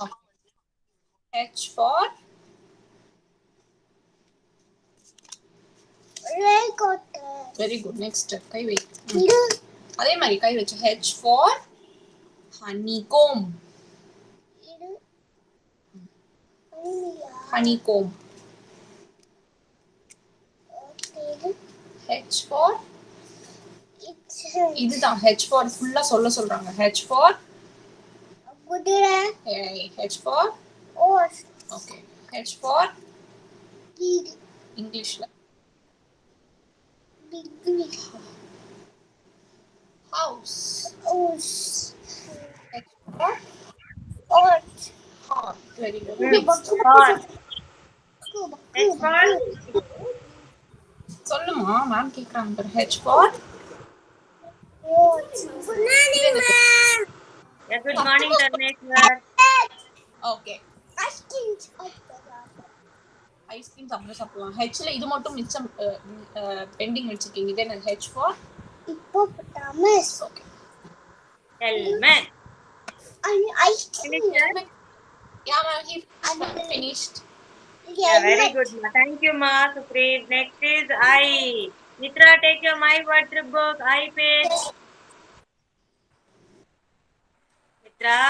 Okay. H for very good. Next கை வை. அதே மாதிரி கை வச்சு H for honeycomb. Honeycomb. H for இதுதான் H for ஃபுல்லா சொல்றாங்க. H for குதிரை. H for horse. Okay. H for இங்கிலீஷ்ல house. H for horse. Very good. சொல்லுமா ma'am கேக்குறாங்க. H for Good morning, ma'am. Yeah, good morning, Dharmeshwar. Okay. Ice cream சாப்பிடலாம். ஹெச்ல இது மட்டும் மிச்சம் பெண்டிங் வச்சிருக்கீங்க. இது என்ன H for Hippopotamus. Okay. Helmet. Ice cream. Yeah, ma'am, he finished. Yeah, very good, ma. Thank you, ma. Supreet. Next is I. Mitra, take your my word trip book. I page. Mitra.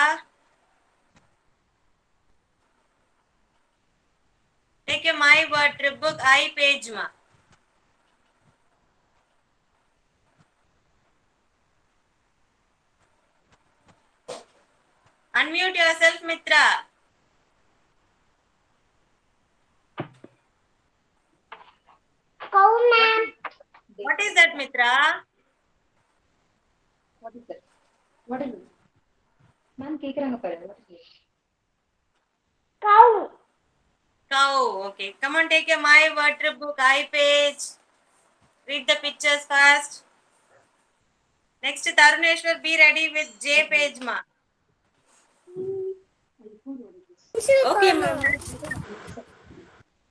Take your my word trip book. I page, ma. Unmute yourself, Mitra. Cow, ma'am. What is that, Mitra? What is that? What is it? Ma'am, கேக்குறாங்க பாருங்க. Cow. Cow. Okay. Come on, take your my word trip book. I page. Read the pictures first. Next, Taruneshwar, be ready with J page, ma. Okay, ma'am.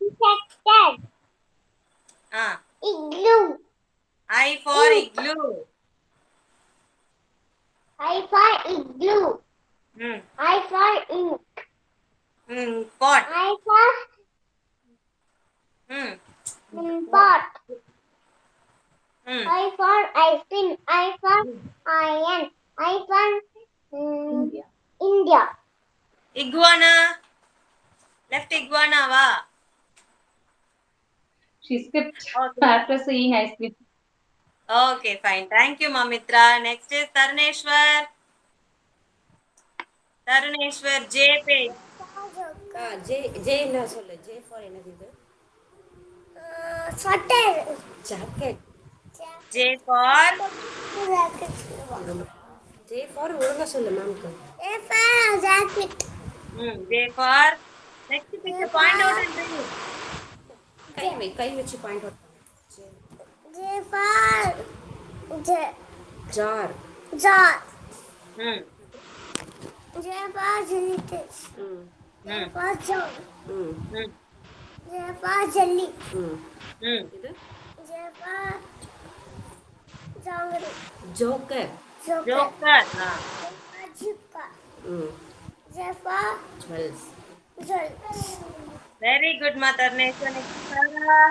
Insected. Igloo. I for igloo. I for igloo. I for ink. Pot. I for pot. I for ice cream. I for iron. I for India. Iguana. Left iguana, va. She skipped Okay. after seeing ice cream. Okay, fine. Thank you, Mamitra. Next is Taruneshwar. Taruneshwar, J page. J என்ன சொல்லு. J for என்னது இது? Sweater. Jacket. J for J for ஒழுங்கா சொல்லு மேம்க்கு. A for jacket. J for next picture point out and read. கை வச்சு point out பண்ணு. J for Jar. jar. J for jellyfish. J for jug. J for jelly. இது J for junglery. Joker. Joker. Jukka. J for Jewels. jewels. Very good, Taruneshwar. Next is Sarah.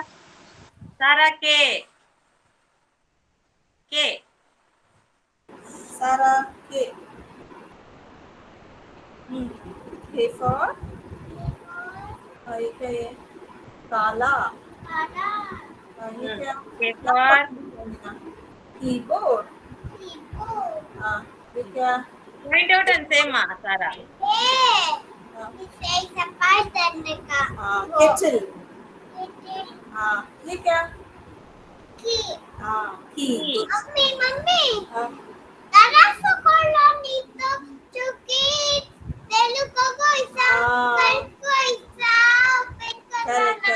Sarah K. K. Sarah K. K for Kala. K for Keyboard. point out and say, ma, Sarah. Kettle. ये क्या? Key. Key. Mummy. Darasa koloni to chuki telugu ko isa ko isa Correct.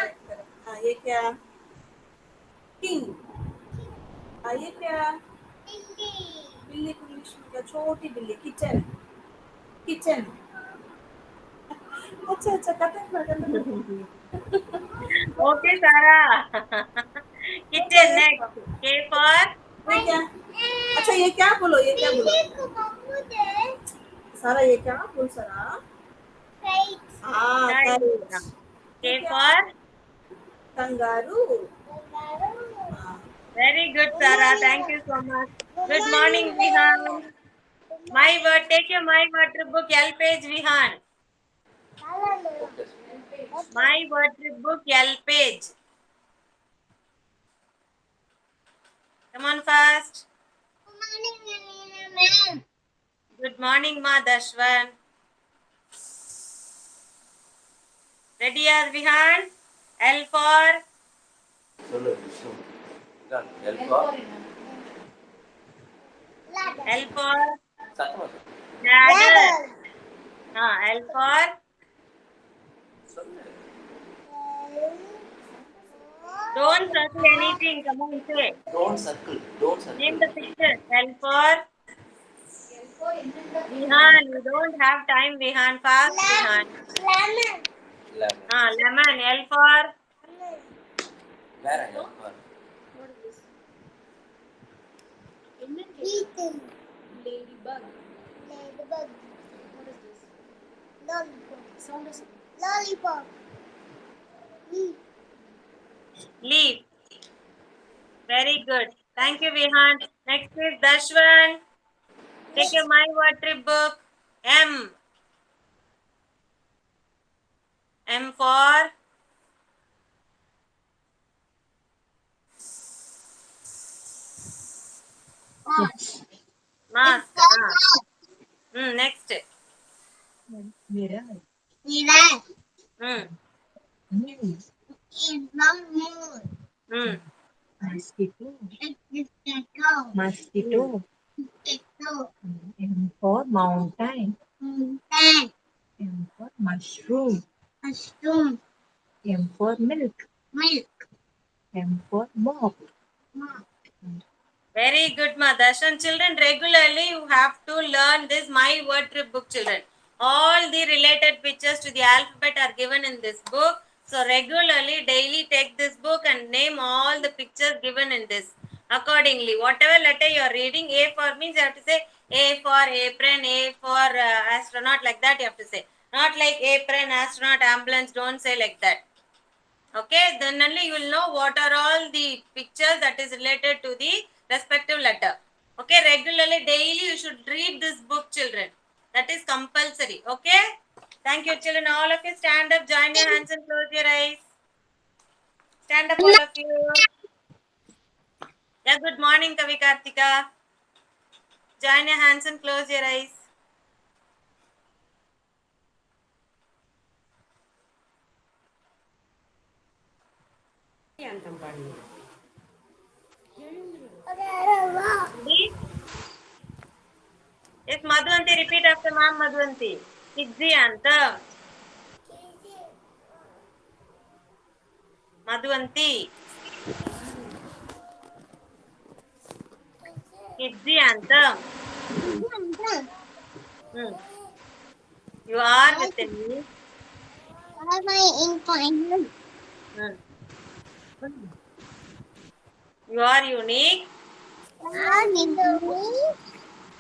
ये क्या? King. ये क्या? बिल्ली को English में क्या? छोटी बिल्ली. Kitchen. अच्छा कटन. Okay, Sarah. Kitchen next. K for ये क्या? अच्छा ये क्या बोलो? सारा ये क्या बोल सारा? correct. K for Kangaroo. very good, Sarah. Thank you so much. Good morning, Vihan. My word. Take your my word book. L page, Vihan. My word book. L page. Come on fast. Good morning, Ma Dashwan. Ready as Vihan? L for சொல்லு விஷ்ணு இதான் எல்பா L for சத்தமா சொல்லு ladder. L for சொல்லு don't circle anything. Come on, say. Don't circle Name the picture. L for Vihan. You don't have time, Vihan. Fast, Vihan. Lemon Lemon. L for வேற எல்பா Ladybug. Ladybug. What is this? Lollipop. Sound is Lollipop. leaf. Very good. Thank you, Vihan. Next is Dashwan. Take your My Word Trip book. M. M for mask. Next. Mirror. Hmm. It's not moon. Mosquito. It's the Mosquito. Potato. M for mountain. Mountain. M for mushroom. Mushroom. M for milk. Milk. M for mop. Mop. Very good, Madashan. Children, regularly you have to learn this My Word Trip book, children. All the related pictures to the alphabet are given in this book. So regularly, daily take this book and name all the pictures given in this. Accordingly, whatever letter you are reading, A for means you have to say A for apron, A for astronaut, like that you have to say. Not like apron, astronaut, ambulance, don't say like that. Okay, then only you will know what are all the pictures that is related to the respective letter. Okay, regularly, daily you should read this book, children. That is compulsory. Okay, thank you, children. All of you stand up, join your hands and close your eyes. Stand up, all of you. Yeah, good morning, Kavi Kartika. Join your hands and close your eyes. anthem பாடுங்க. Ready? Yes, Madhuvanti, repeat after ma'am, Madhuvanti. It's the anthem. Madhuvanti. It's the anthem. You are with me. Why am I in final? You are unique.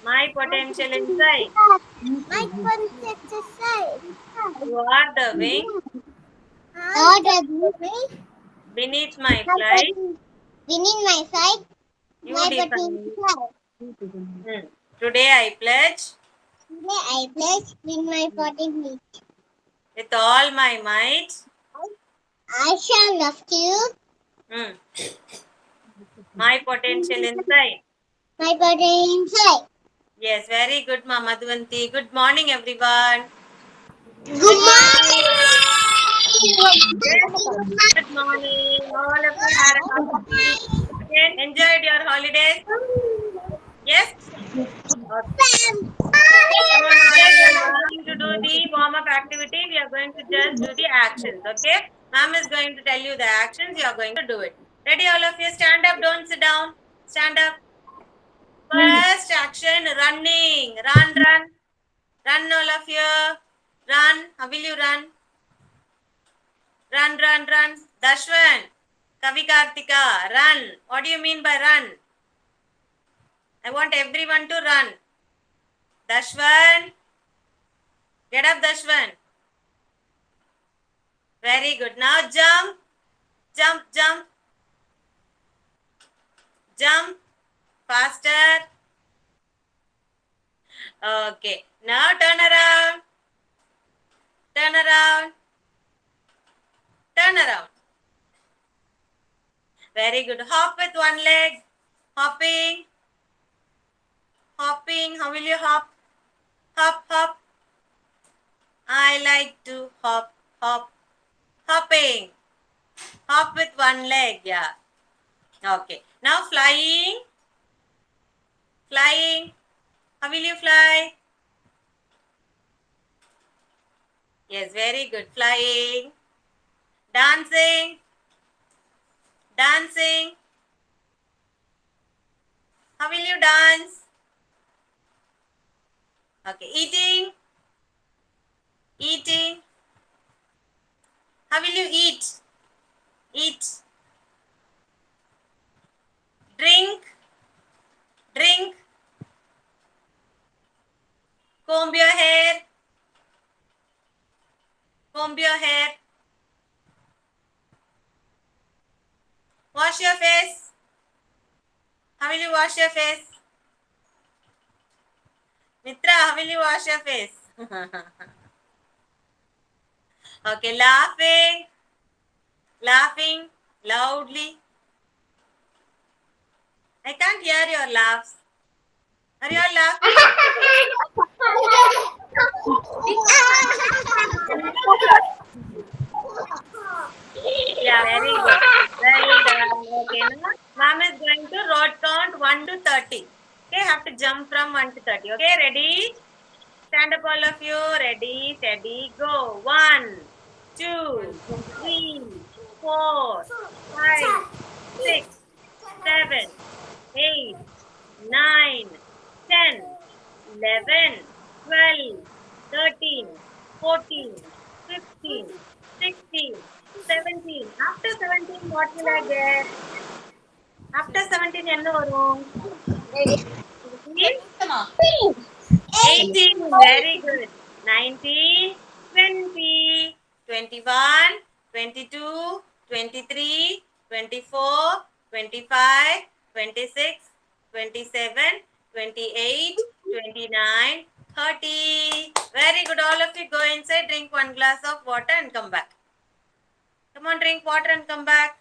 My potential inside. My potential inside. You are the wing beneath my flight. Beneath my sight. You My define me. potential. Today I pledge Today I pledge with my potential. with all my might. I shall love you. My potential inside. My potential inside. Yes, very good, Ma Madhuvanti. Good morning, everyone. Good morning. Good morning. All of you had a happy weekend. Enjoyed your holidays? Yes? Okay. Come on, all of you are going to do the warm-up activity. We are going to just do the actions, okay? Ma'am is going to tell you the actions. You are going to do it. Ready, all of you? Stand up. Don't sit down. Stand up. First action, running. Run, run. Run, all of you. Run. How will you run? Run, run, run. Dashwan. Kavi Kartika. Run. What do you mean by run? I want everyone to run. Dashwan. Get up, Dashwan. Very good. Now jump. Jump, jump. Jump. Faster. Okay. Now turn around. Turn around. Turn around. Very good. Hop with one leg. Hopping. Hopping. How will you hop? Hop, hop. I like to hop, hop. Hopping. Hop with one leg. Yeah. Okay. Now flying. Flying. How will you fly? Yes, very good. Flying. Dancing. Dancing. How will you dance? Okay. Eating. Eating. How will you eat? Eat. Drink. Drink. Comb your hair. Comb your hair. Wash your face. How will you wash your face? Mitra, how will you wash your face? Okay, laughing. Laughing loudly. I can't hear your laughs. Are you all laughing? Yeah, very good. Well done. Okay, now ma'am is going to road count 1 to 30. Okay, have to jump from 1 to 30. Okay, ready? Stand up, all of you. Ready, steady, go. 1, 2, 3, 4, 5, 6, 7, 8, 9, 10, 11, 12, 13, 14, 15, 16, 17. After 17, what will I get? After 17, என்ன வரும்? 18, very good. 19, 20, 21, 22, 23, 24, 25, 26, 27, 28, 29, 30. Very good. All of you go inside, drink 1 glass of water and come back. Come on, drink water and come back.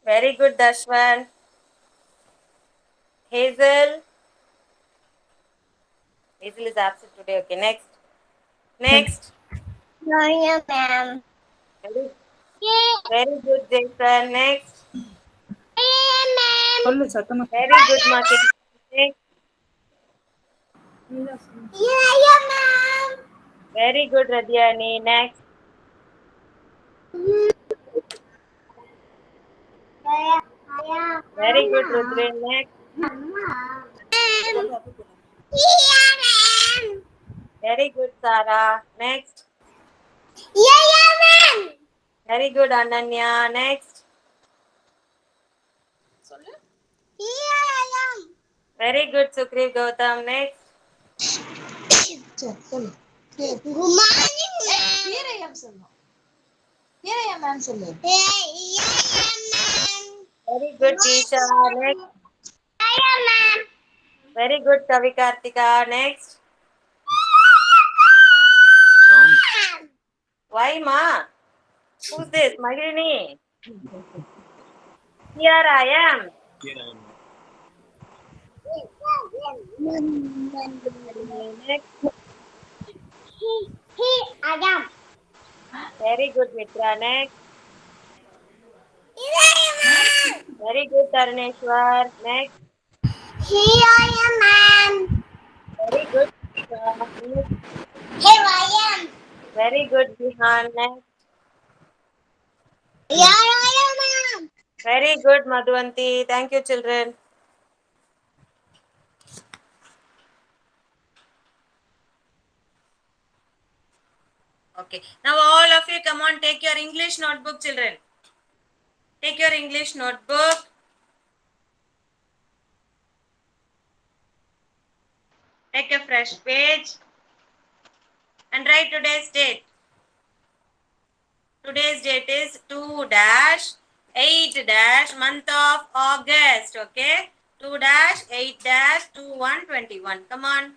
Very good, Dashwan. Hazel. Hazel is absent today. Okay, next. Next. Gloria, ma'am. Very, very good, Jason. Next. Yeah, ma'am. Very good, Martin. Next. Yeah, ma'am. Very good, Radiani. Next. Yeah. Very good, Rudrin. Next. Yeah, ma'am. Very good, Sarah. Next. Yeah, ma'am. Very good, Ananya. Next. சொல்லு. Yeah, Very good, Sukriv Gautam. Next. சரி, சொல்லு. Good morning, ma'am. Here I am சொல்லணும். Here I am ma'am சொல்லு. Yeah, ma'am. Very good, Tisha. Next. Yeah, ma'am. Very good, Kavikartika. Next. Sound. Why, ma? Who's this? Magrini. Here I am. Here I am. He, I am. Very good, Mitra. Next. Here I am. Very good, Taruneshwar. Next. Here I am, man. Very good, Mitra. Next. Here I am. Very good, Jihan. Next. Here I am, man. Very good, Madhuvanti. Thank you, children. Okay. Now all of you come on, take your English notebook, children. Take your English notebook. Take a fresh page and write today's date. Today's date is 2-8- month of August. Okay. 2-8-2121. Come on.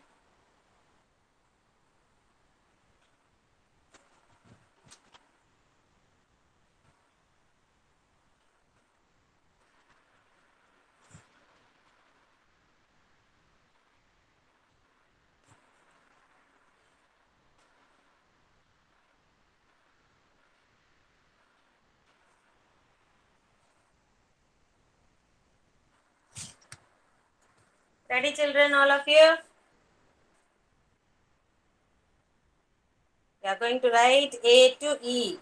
Ready, children, all of you? We are going to write A to E.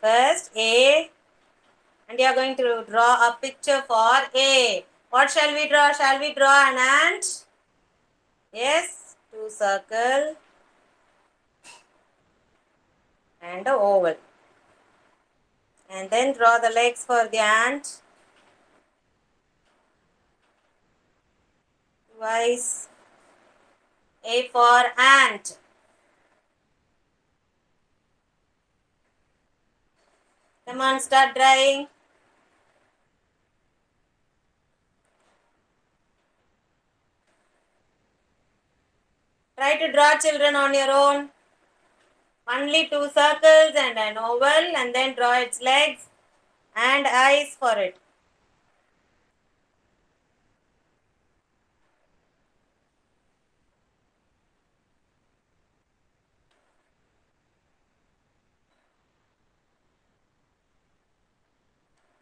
First A, and you are going to draw a picture for A. What shall we draw? Shall we draw an ant? Yes, 2 circle and a oval. And then draw the legs for the ant. Twice. A for ant. Come on, start drawing. Try to draw, children, on your own. Only 2 circles and an oval, and then draw its legs and eyes for it.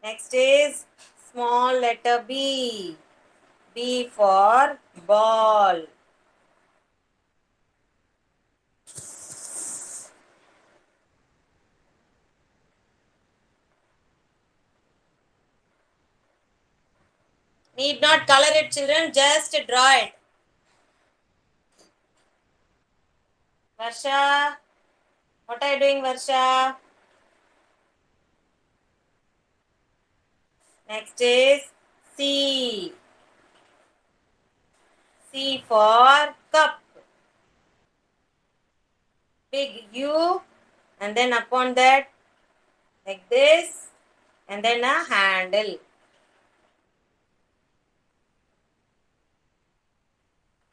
Next is small letter B. B for ball. Need not color it, children, just draw it. Varsha, what are you doing, Varsha? Next is C. C for cup. Big U, and then upon that, like this, and then a handle.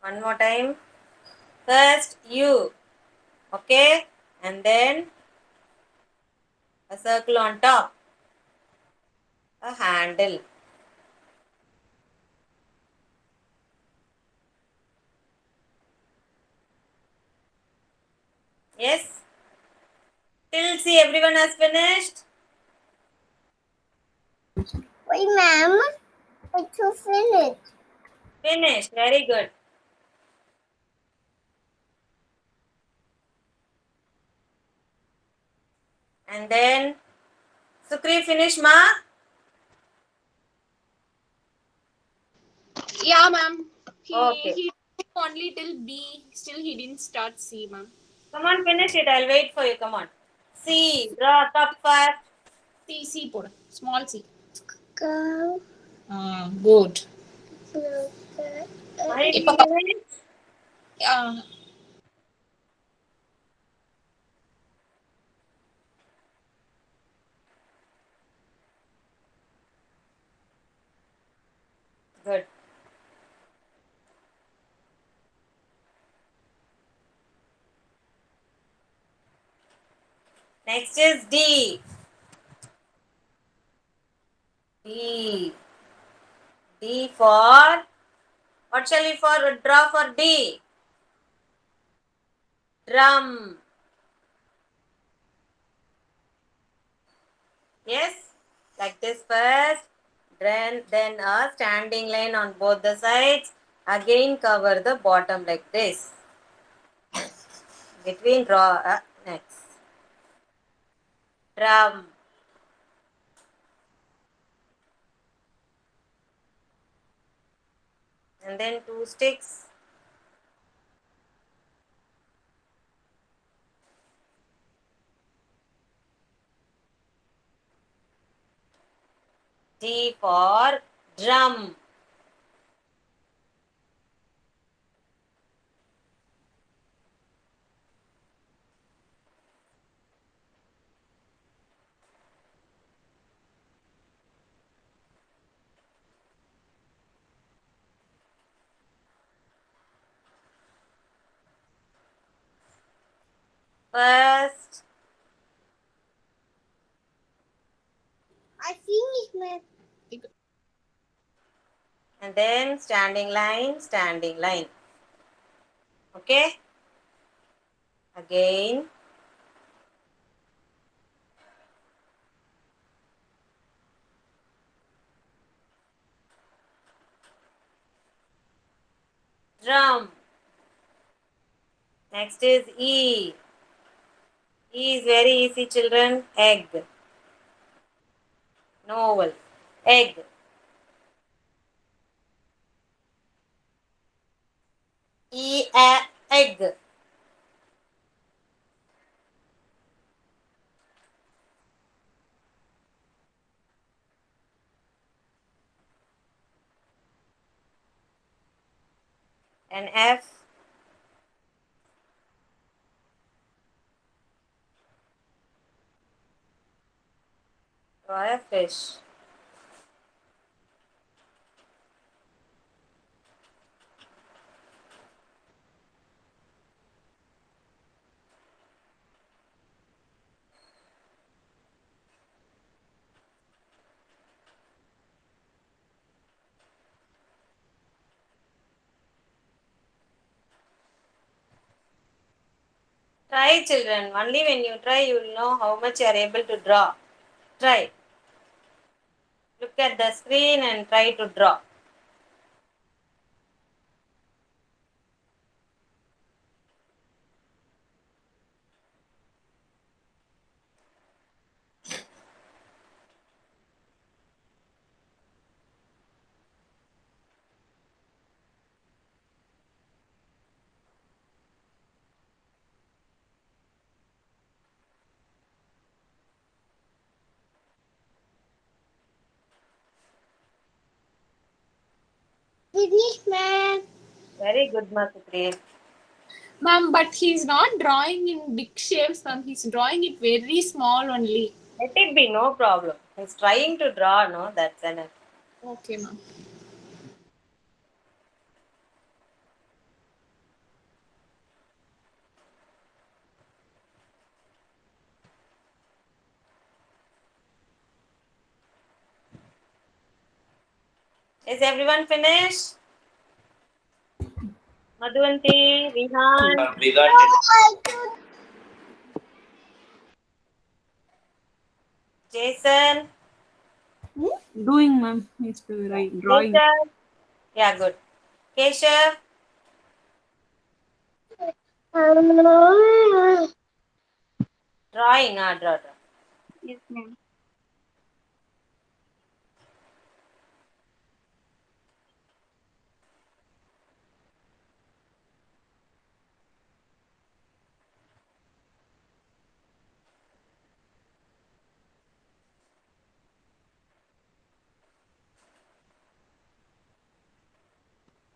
One more time. First U, okay, and then a circle on top, a handle. Yes? Till C, everyone has finished? Wait, ma'am. It's to finish. Finished, very good. And then, Sukri, finish, ma? Yeah, ma'am. Okay. He did only till B. Still, he didn't start C, ma'am. Come on, finish it. I'll wait for you. Come on. C, draw cup first. C, C, put small C. Go. Good. Why did you Ipa- finish? Good. Next is D. D. D for What shall we draw for D? Drum. Yes, like this first. Then a standing line on both the sides. Again cover the bottom like this. Between draw next. Drum. And then 2 sticks. D for drum. First, I finished my. and then standing line, standing line. Okay? Again. Drum. Next is E. E is very easy, children. Egg. No vowel. Egg. Egg. And F. Draw a fish. Try, children. Only when you try, you will know how much you are able to draw. Try. Look at the screen and try to draw. Finished, ma'am. Very good, Masutri. Ma'am, but he's not drawing in big shapes, ma'am. He's drawing it very small only. Let it be, no problem. He's trying to draw, no? That's enough. Okay, ma'am. Is everyone finished? Madhuvanti, Vihan, We got it. Jason, Doing, ma'am. It's right. Drawing. Keshav. Yeah, good. Keshav, drawing, draw. Yes, ma'am.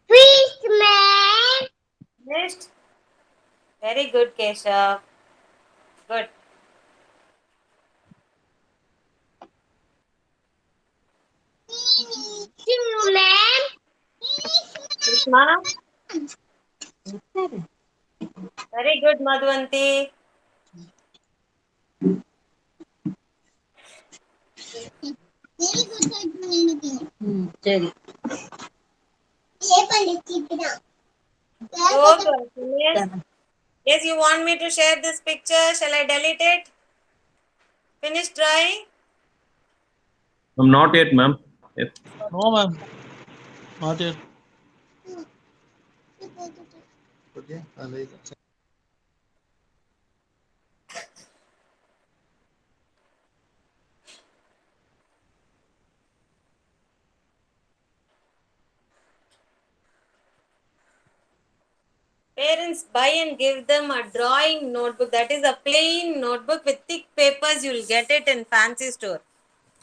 Finished, ma'am. Finished? Very good, Keshav. Good. Finished, ma'am. Krishna, very good, Madhuvanti. சரி Go, girl. Yes. Yes, you want me to share this picture? Shall I delete it? Finish drawing? Not yet, ma'am. Yes. No, ma'am. Not yet. Parents buy and give them a drawing notebook. That is a plain notebook with thick papers. You will get it in fancy store.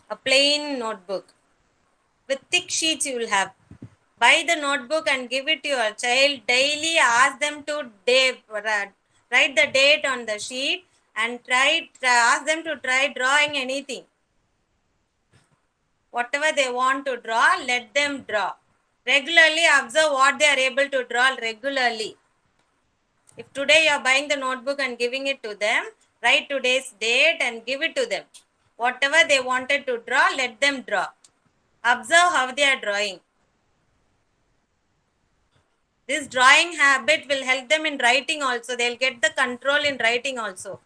A plain notebook with thick sheets you will have. Buy the notebook and give it to your child. Daily ask them to write the date on the sheet and ask them to try drawing anything. Whatever they want to draw, let them draw. Regularly observe what they are able to draw regularly. If today you are buying the notebook and giving it to them, write today's date and give it to them. Whatever they wanted to draw, let them draw. Observe how they are drawing. This drawing habit will help them in writing also. They'll get the control in writing also.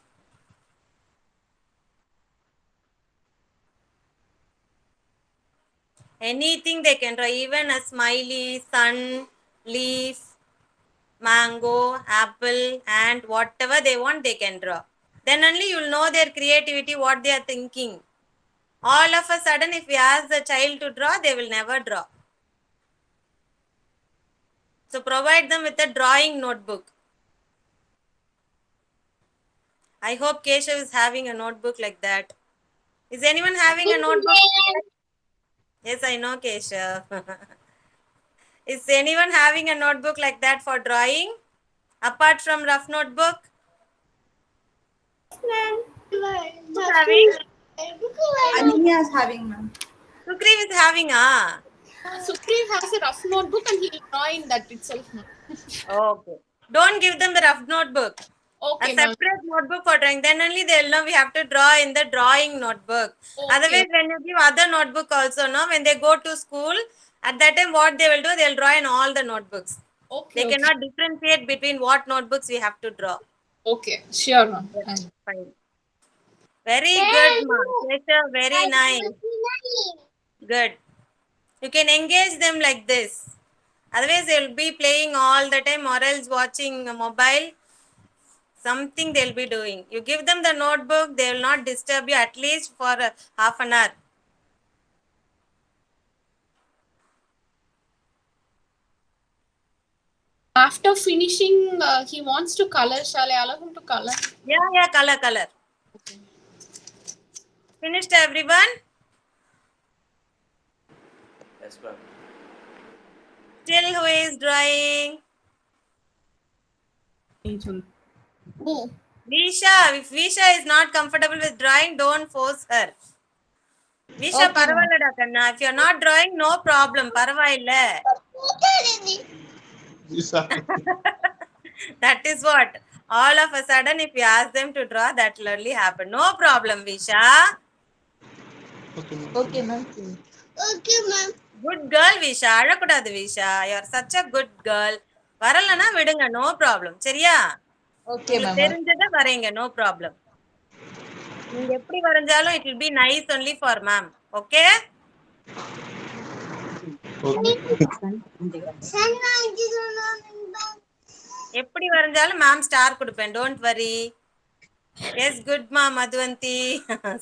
Anything they can draw, even a smiley, sun, leaf, mango, apple, and whatever they want, they can draw. Then only you'll know their creativity, what they are thinking. All of a sudden, if we ask the child to draw, they will never draw. So provide them with a drawing notebook. I hope Keshav is having a notebook like that. Is anyone having a notebook? Yes, I know Keshav. Is anyone having a notebook like that for drawing? Apart from rough notebook? Who's having? Ananya is having, ma'am. Sukriv is having, Sukhdev has a rough notebook and he will draw in that itself. Okay. Don't give them the rough notebook. Okay, A ma'am. separate notebook for drawing. Then only they'll know we have to draw in the drawing notebook. Okay. Otherwise, when you give other notebook also, no, when they go to school, at that time what they will do, they'll draw in all the notebooks. Okay. They cannot differentiate between what notebooks we have to draw. Okay, sure, ma'am. Fine. Very good, ma'am. Keshav, very nice. Good. You can engage them like this. Otherwise, they'll be playing all the time or else watching a mobile. Something they'll be doing. You give them the notebook, they will not disturb you at least for half an hour. After finishing, he wants to color. Shall I allow him to color? Yeah, color. Okay. Finished, everyone? Yes, ma'am. Still who is drawing? Visha. If Visha is not comfortable with drawing, don't force her. Visha, paravailla kanna. If you're not drawing, no problem. Paravailla. That is what. All of a sudden, if you ask them to draw, that will only happen. No problem, Visha. Okay, ma'am. Good girl, Visha. Azhakudadu, Visha. You're such a good girl. Varalana vidunga, no problem. Seriya? Okay, ma'am. தெரிஞ்சத வரேங்க, no problem. நீங்க எப்படி வரைஞ்சாலும் it will be nice only for ma'am. Okay? எப்படி வரைஞ்சாலும் ma'am star கொடுப்பேன். Don't worry. Yes, good ma, Madhuvanti.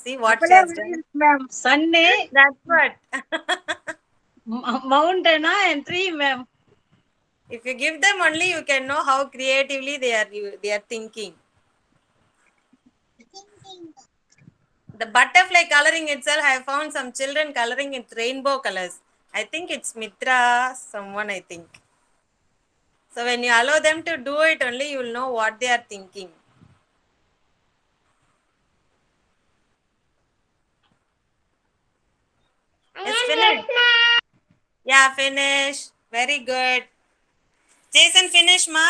See what she has done. Ma'am, Sunday, That's what. mountain and tree, ma'am. If you give them only, you can know how creatively they are thinking. The butterfly coloring itself, I have found some children coloring it rainbow colors. I think it's Mitra, someone I think. So when you allow them to do it only, you will know what they are thinking. It's finished. Yeah, finish. Very good. Jason, finish, ma.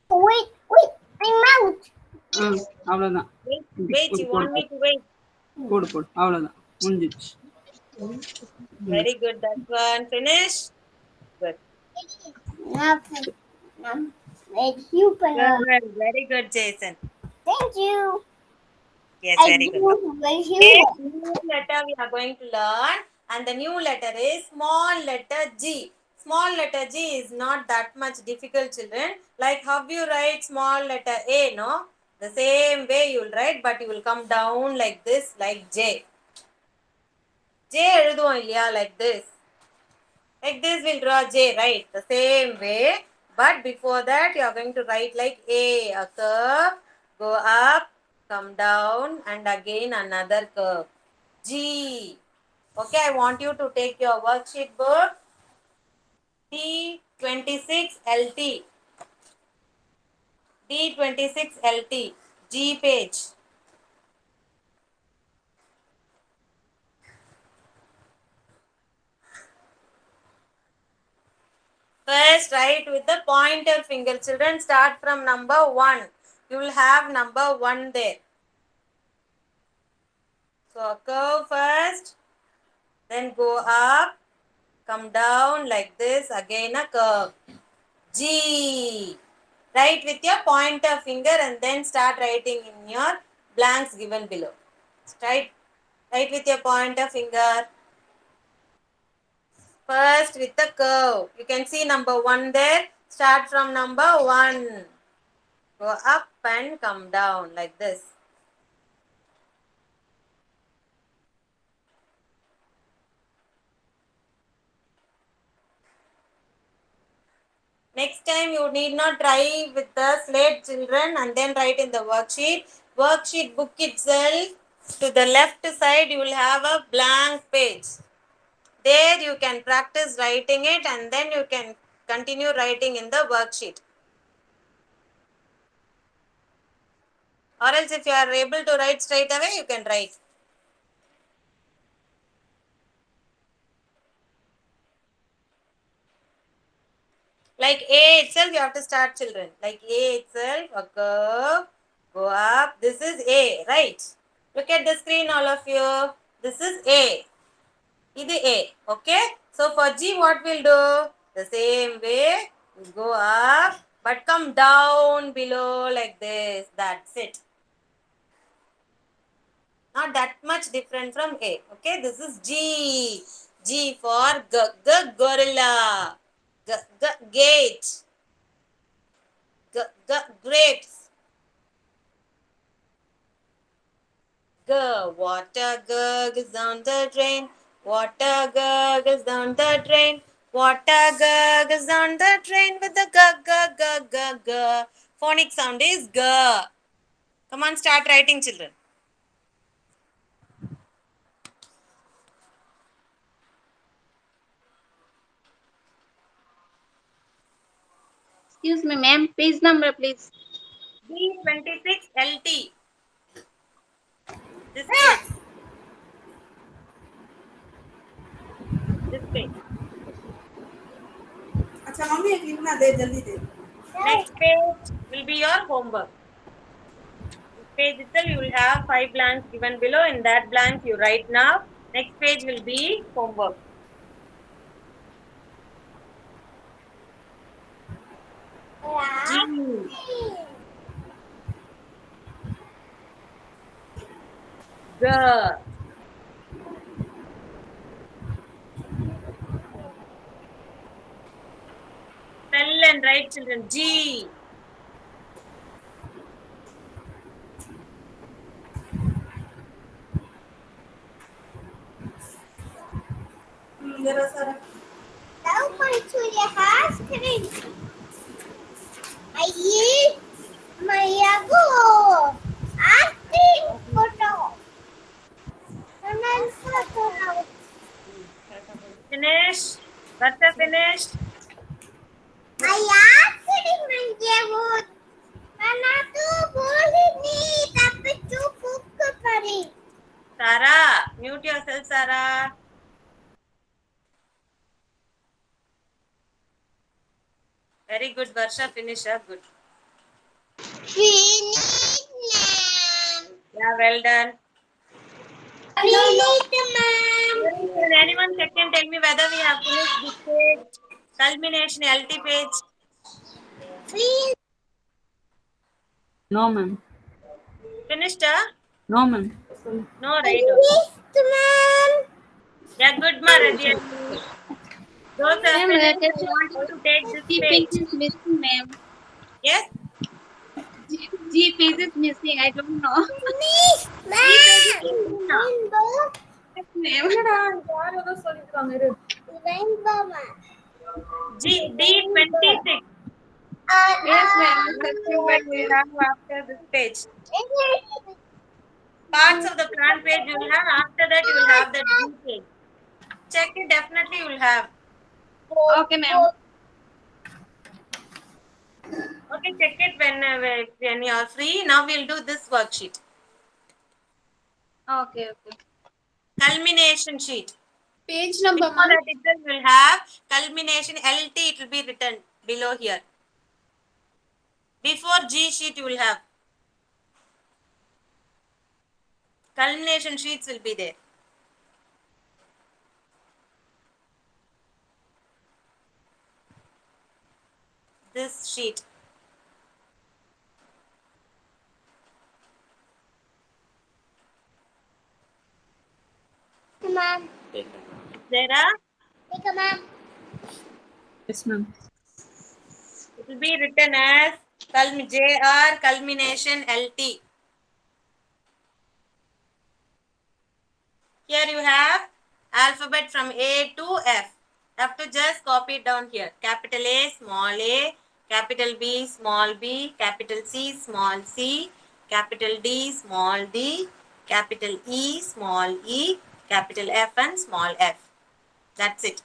Wait, I'm out. அவ்வளவுதான். Wait, you want me to wait? போடு அவ்வளவுதான் முடிஞ்சிச்சு. Very good, that one. Finish. Good. Good. Very good, Jason. Thank you. Yes, I very good. do very Okay, well. new letter we are going to learn, and the new letter is small letter G. Small letter G is not that much difficult, children. Like how you write small letter A, no? The same way you will write, but you will come down like this, like J. J எழுதுவோம் இல்லையா, like this. Like this we'll draw J, right? The same way. But before that, you are going to write like a curve, go up, come down, and again another curve. G. Okay, I want you to take your worksheet book. D26LT. D26LT. G page. First, write with the pointer finger. Children, start from number 1. You will have number 1 there. So, curve first, then go up, come down like this, again a curve. G. Write with your pointer finger and then start writing in your blanks given below. Write with your pointer finger. First with the curve. You can see number 1 there. Start from number 1. Go up and come down like this. Next time you need not try with the slate, children, and then write in the worksheet. Worksheet book itself, to the left side you will have a blank page. There you can practice writing it and then you can continue writing in the worksheet. Or else if you are able to write straight away, you can write. Like A itself, you have to start, children. Like A itself, a curve, go up. This is A, right? Look at the screen, all of you. This is A. This is A, okay? So for G, what we'll do? The same way, we'll go up, but come down below like this. That's it. Not that much different from A, okay? This is G. G for gorilla. Gate. Grapes. Water gurgles down the drain. Water gurgles down the drain. Water gurgles down the drain with the g. Phonic sound is g. Come on, start writing, children. Excuse me, ma'am. Page number, please. D26LT. This page. This page. Next page will be your homework. This page itself you will have 5 blanks given below. In that blank you write now. Next page will be homework. G. G. Spell and write, children. G. Welcome to the house today. I eat my yago. Acting photo. And then photo. Finish. Varsha finished. I acting my yago. Mana tu boleh ni tapi cukup kepari. Sarah, mute yourself, Sarah. Very good, Varsha. Finish up. Good. Finish, ma'am. Yeah, well done. Finish, ma'am. Can anyone check and tell me whether we have finished this page? Culmination LT page. No, ma'am. Finished? No, ma'am. No, right? Yeah, good, ma, Radhi. Those Ma'am, students who want to take this G page. page is missing, ma'am. Yes? G page is missing. I don't know. G page is missing now. Ma'am. D26. Yes, ma'am. But we'll have after this page. Parts of the plan page you will have. After that, you will have the G page. Check it. Definitely, you will have. Okay, ma'am. Okay, check it when you are free. Now we'll do this worksheet. Okay, okay. Culmination sheet. Page number, Before ma'am. that itself will have culmination LT. It will be written below here. Before G sheet you will have. Culmination sheets will be there. This sheet. Ma'am. There are. Ma'am. Yes, ma'am. It will be written as JR culmination LT. Here you have alphabet from A to F. You have to just copy it down here. Capital A, small a, capital B, small b, capital C, small c, capital D, small d, capital E, small e, capital F and small f. That's it.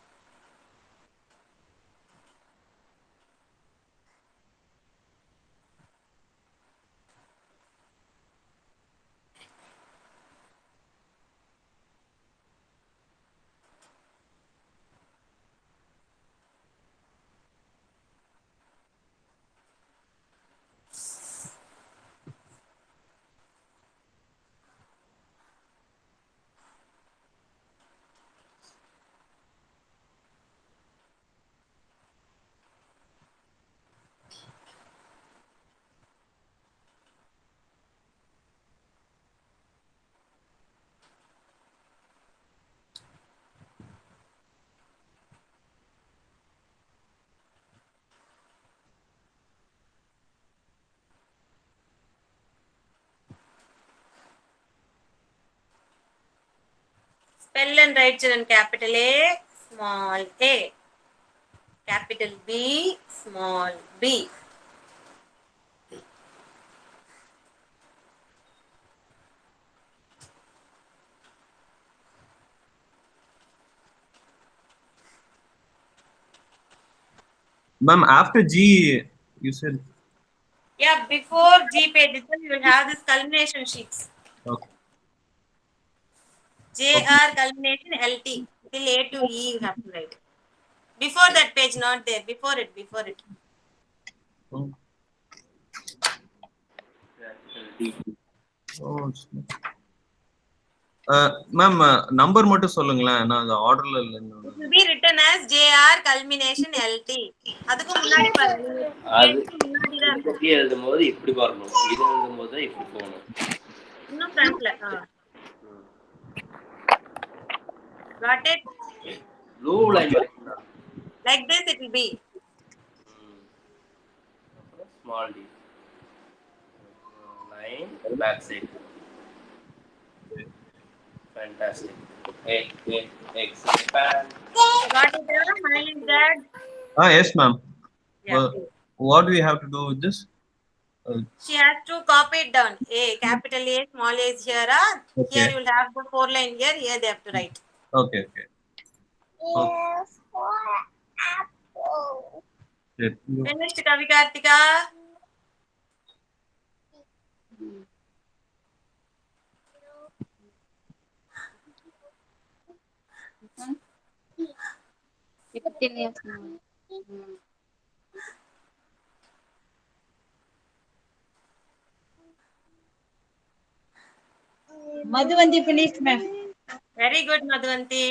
Spell and write children. Capital A, small a. Capital B, small b. Ma'am, after G, you said. Yeah, before G page itself, you will have this culmination sheets. Okay. JR culmination LT. Till A to E you have to write. Before that page, not there. Before it. Oh. Oh, ma'am number மட்டும் சொல்லுங்களேன், நான் அது ஆர்டர்ல இல்ல. It will be written as JR culmination LT. அதுக்கு முன்னாடி பாருங்க. அது முன்னாடி தான் இந்த கீ எழுதும்போது இப்படி வரணும், இது எழுதும்போது இப்படி போகணும். இன்னும் ஃப்ரண்ட்ல. Got it? ப்ளூ லைன் வரைக்கும். Like this it will be. Small d. Line back side. Fantastic. Expand. Got it? Finally that. Yes, ma'am. Yeah. What do we have to do with this? She has to copy it down. A, capital A, small a is here. Okay. Here you will have the 4 line here. Here they have to write. Okay. Yes, for apple. Finished, Kavi Kartika? Madhuvanti finished, ma'am. Very good, Madhuvanti.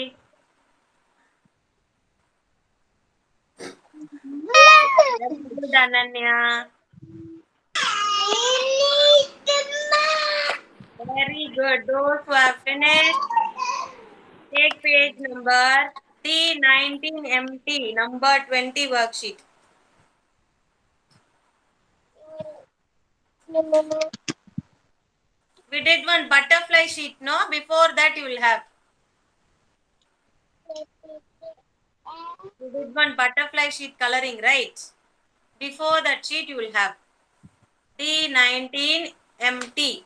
Very good, Ananya. Very good. Those who have finished, take page number T19 MT, number 20 worksheet. We did one butterfly sheet, no? Before that you will have. We did one butterfly sheet coloring, right? Before that sheet you will have T19 MT,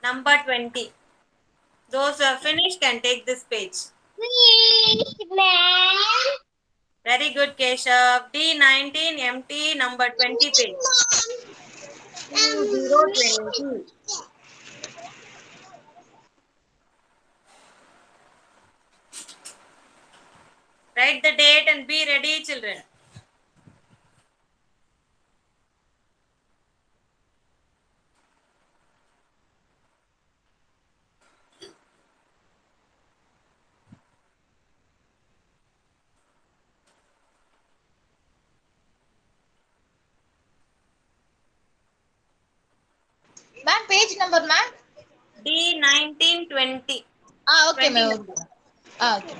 number 20. Those who have finished can take this page. Very good, Keshav. D19 MT, number 20 page. 2020. Write the date and be ready, children. Ma'am, page number, ma'am? D1920. Okay, 20 ma'am. number. Okay.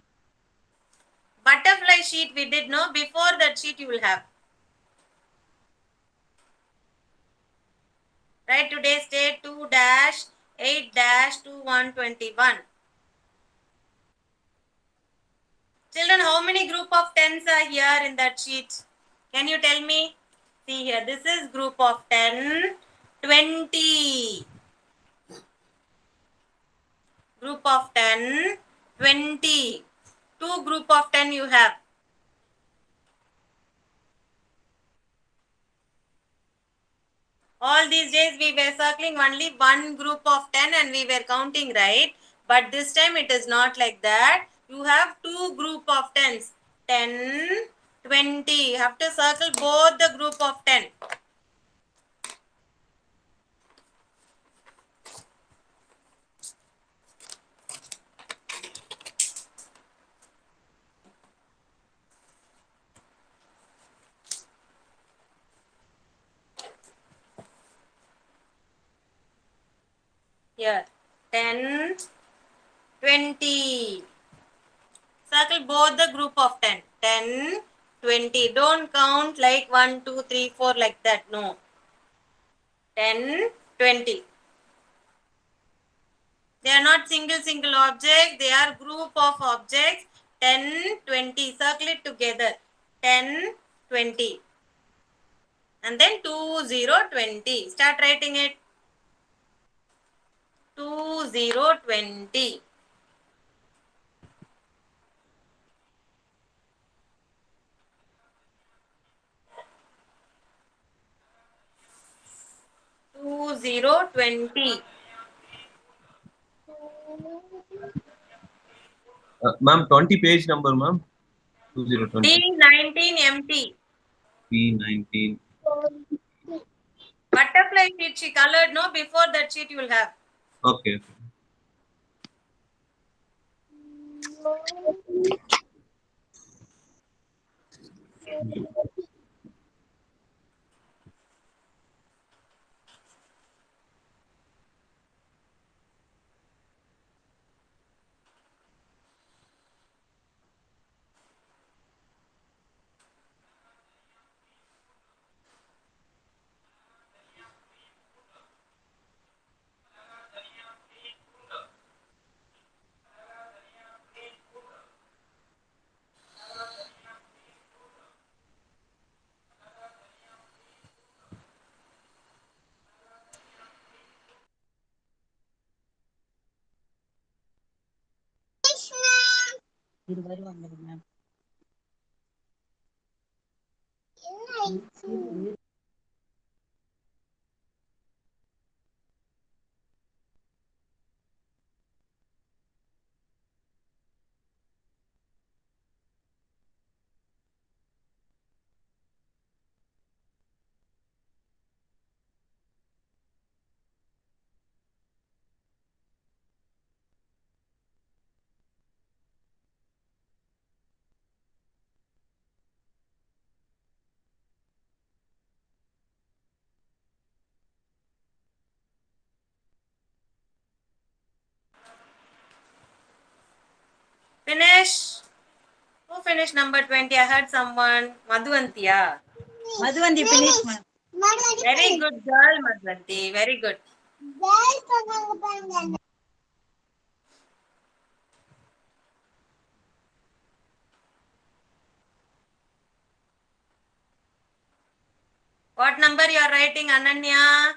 Butterfly sheet we did, no? Before that sheet you will have. Write today's date 2-8-2121. Children, how many group of tens are here in that sheet? Can you tell me? See here, this is group of 10, 20. Group of 10, 20. Two group of 10 you have. All these days we were circling only one group of 10 and we were counting, right? But this time it is not like that. You have two group of 10s. 10, 20. You have to circle both the group of 10. Here. 10, 20. Circle both the group of 10. 10, 20. Don't count like 1, 2, 3, 4 like that. No. 10, 20. They are not single object. They are group of objects. 10, 20. Circle it together. 10, 20. And then 2, 0, 20. Start writing it. 2, 0, 20. 2, 0, 20. Ma'am, 20 page number, ma'am. 2020. D19 MT. P19. Butterfly sheet she colored, no? Before that sheet you will have. Okay. இது வருவாங்க ma'am. Finish. Who finished number 20? I heard someone. Madhuvantiya. Madhuvanti finish, ma'am. Very good girl, Madhuvanti. Very good. What number you are writing, Ananya?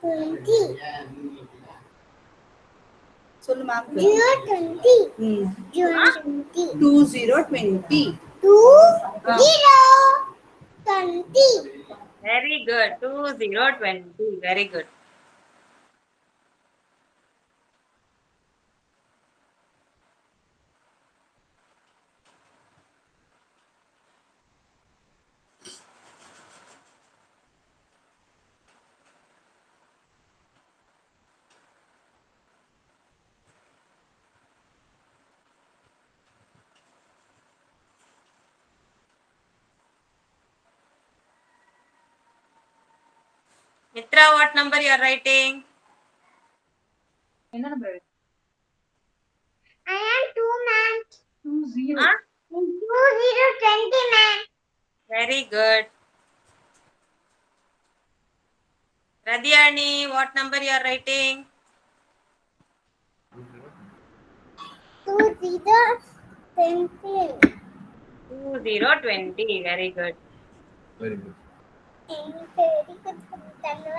20. சொல்லு ma'am. 020. 020. 2020. 20. Very good. 2020. Very good. Mitra, what number you are writing? என்ன number? I am 2 man. 20. Huh? 2020 man. Very good. Radhyani, what number you are writing? 2020. 2020. Very good. Very good. Very good.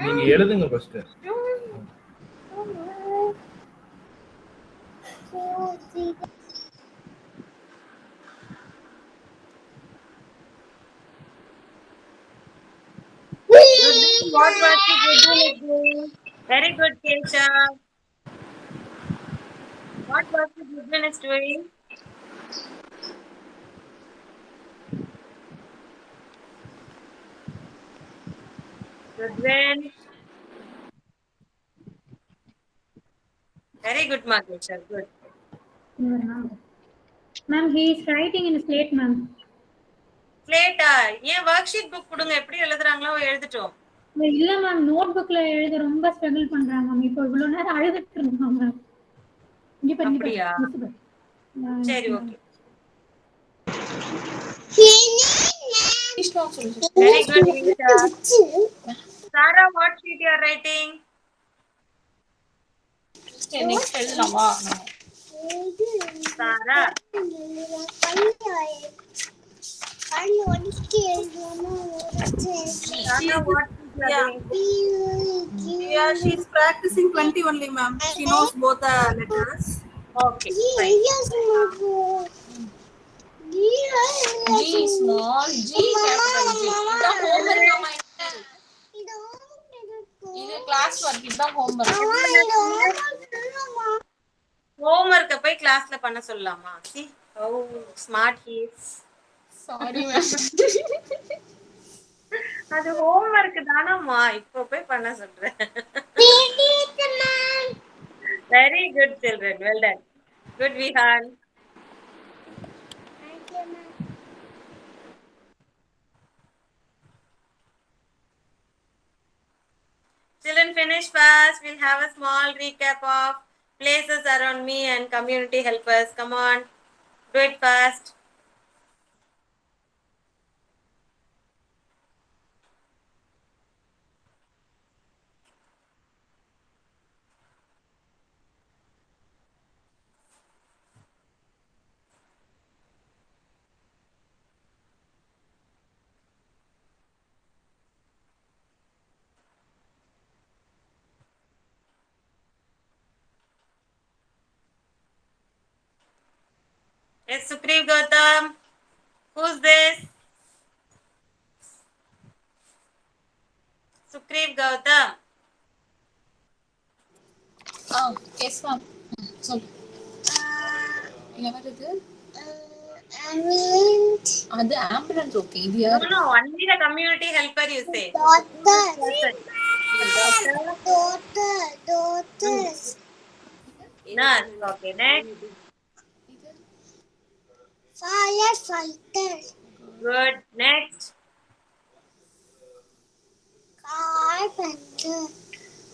நீங்க எழுதுங்க first. What was the Goodwin doing? Very good, Kesha. What was the Goodwin is doing? Goodwin. Very good, Kesha. Good. Ma'am, he is writing in slate, ma'am. Slate, ஏன் worksheet book கொடுங்க எப்படி எழுதுறாங்களோ எழுதிட்டோம். இல்ல ma'am note புக்ல எழுத ரொம்ப struggle பண்றாங்க ma'am. இப்போ இவ்வளவு நேரம் அழுதுட்டு இருந்தாங்க மேம். இங்க பாருங்க. அப்படியா? சரி, okay. Very good, Kesha. Sarah, what sheet you are writing? next எழுதலாமா? Sarah. Sarah, what sheet you are doing? Yeah, she's practicing 20 only, ma'am. She knows both the letters. Okay, fine. G small, G capital G. இதான் homework அம்மா. இது class work, இதான் homework. Homework போய் கிளாஸ்ல பண்ண சொல்லலாமா? See how smart he is. Sorry ma'am. அது homework தானம்மா, இப்போ போய் பண்ண சொல்றேன். Very good children, well done. Good, Vihan. Children, finish fast. We'll have a small recap of places around me and community helpers. Come on, do it fast. Yes, Sukriv Gautam. Who's this? Sukriv Gautam. Yes ma'am. சொல்லு. எவரது? அது ambulance, okay. இது No, யாரு? no, only the community helper you say. Daughters. Nurse, okay, next. Firefighter. Good, next. Carpenter.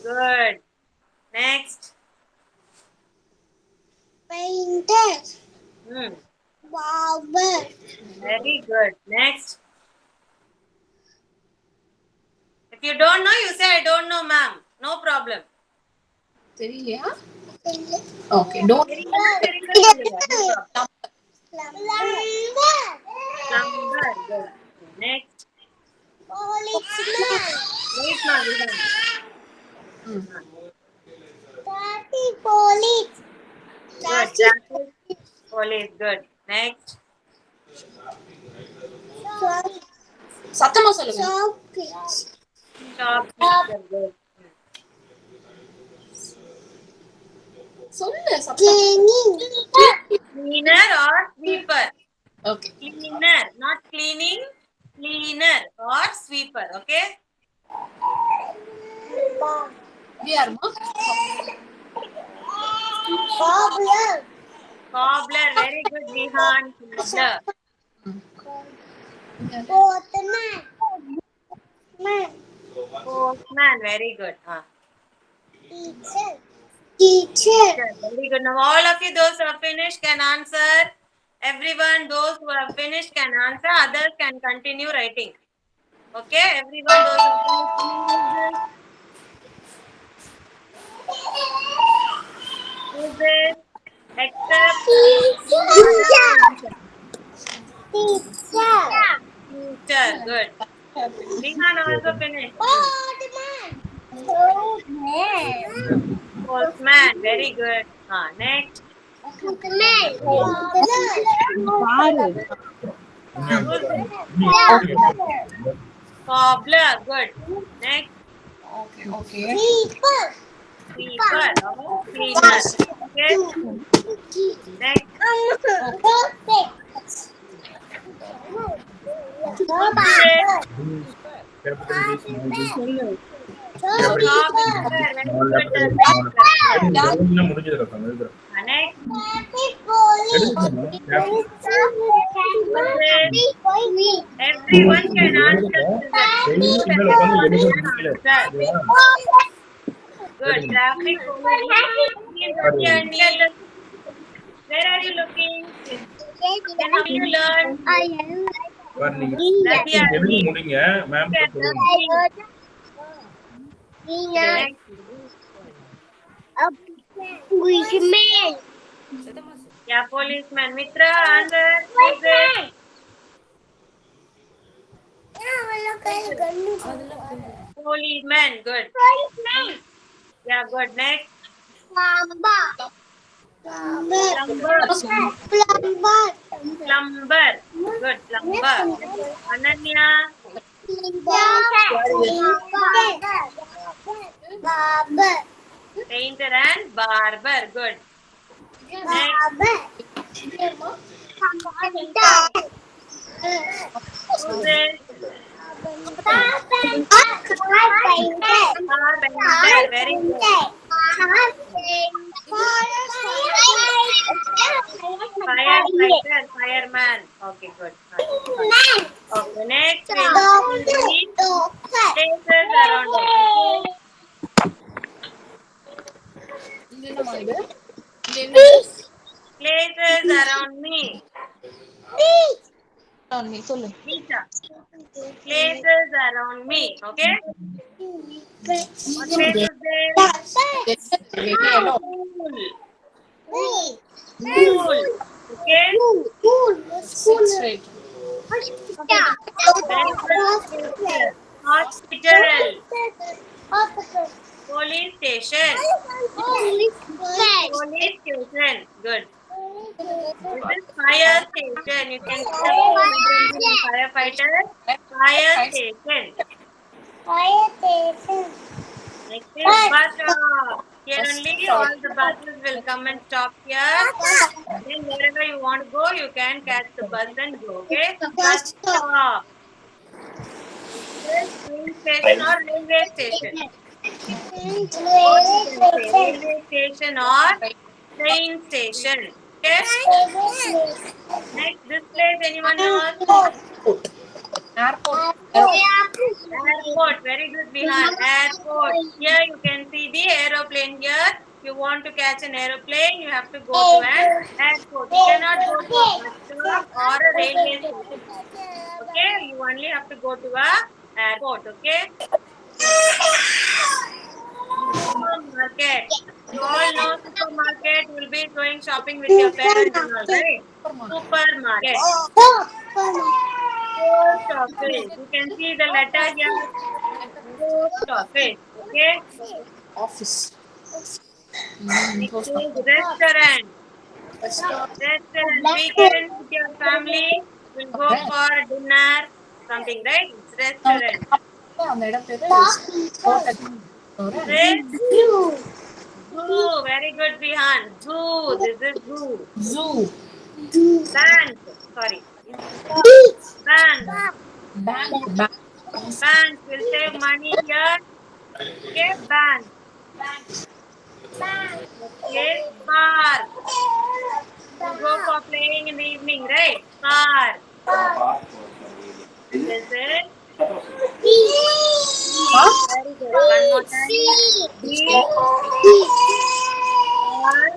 Good, next. Very good. Next. If you don't know, you say I don't know, ma'am. No problem. தெரியலையா? Okay, don't. Number. Good. Next. Policeman. Wait, ma'am. Traffic police. Good. Traffic police. Good. Next. சத்தமா சொல்லுங்க. Shopkeeper. Good. சொல்லு சத்தமா. Cleaner or sweeper? Okay. Cleaner, not cleaning. Cleaner or sweeper. Okay. யாருமா? Cobbler. Cobbler. Very good, Vihan. Cobbler. Postman. Postman. Very good. Teacher. Teacher. Very good. Now all of you, those who have finished, can answer. Everyone, those who have finished can answer. Others can continue writing. Okay. Everyone, those who have finished. Who's this? Except. Teacher. Good. Vihan also finished. Postman. Very good. Next. Cobbler. Good. Next. Okay. Sweeper. Cleaner. Okay. Next. Everyone can answer. Good. Traffic police. Where are you looking? Can you learn? முடிங்க ma'am. Policeman. Yeah, policeman. Mitra, answer. Who's it? Policeman. Good. Yeah, good. Next. Plumber. Good. Plumber. Ananya. Painter and barber. Good. Next. Who's it? Carpenter. Very good. Firefighter. Fireman. Okay, good. Okay, next. Places around the places around me. சொல்லு. Places around me. Okay. What place is there? School. Okay. Straight. Hospital. Police station. Police station. Good. This is fire station. You can see firefighter. Fire station. Next is bus stop. Here only all the buses will come and stop here. Then wherever you want to go, you can catch the bus and go. Okay? Bus stop. This train station or railway station. Railway station or train station. Okay? Next, this place, anyone knows? Airport. Airport. Very good, Vihan. Airport. Here you can see the aeroplane here. you want to catch an aeroplane, you have to go to an airport. You cannot go to a bus stop or a railway station. Okay, you only have to go to a airport. Okay. Supermarket. You all know supermarket. You will be going shopping with your parents and all, right? Supermarket. Post office. You can see the letter here. Post office. Okay. Office. Next is restaurant. Restaurant. Weekend with your family. Will go for dinner. Something, right? It's restaurant. அந்த இடம் பேரு hotel. This zoo. Very good, Bihan. Zoo. This is zoo. Zoo. Bank. Sorry. Bank. Bank. Bank will save money here. Okay, bank. Okay, park. You go for playing in the evening, right? Park. This is it. Very good. One more time. Beach. Park.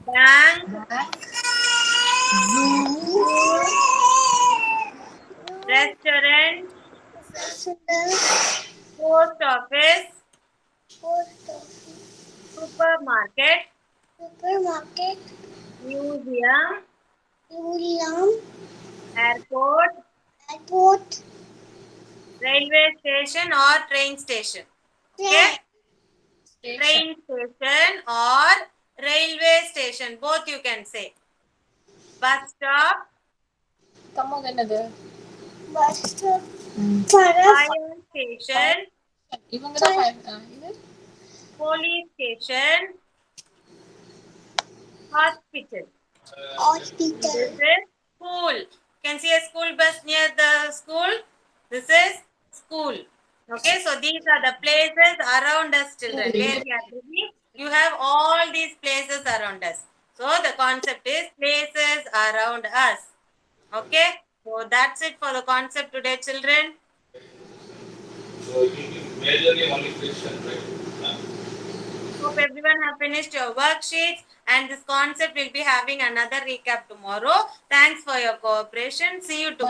Bank. Restaurant. Post office. Supermarket. Museum. Airport. Railway station or train station. Okay? Train station or railway station. Both you can say. Bus stop. கம்மோங்க என்னது? Fire station. இவங்க தான் இது Police station. Hospital. This is school. Can see a school bus near the school. This is school. Okay, so these are the places around us, children. Where we are living, you have all these places around us. So the concept is places around us. Okay, so that's it for the concept today, children. So it will be majorly only question, right? Hope everyone have finished your worksheets, and this concept will be having another recap tomorrow. Thanks for your cooperation. See you tomorrow.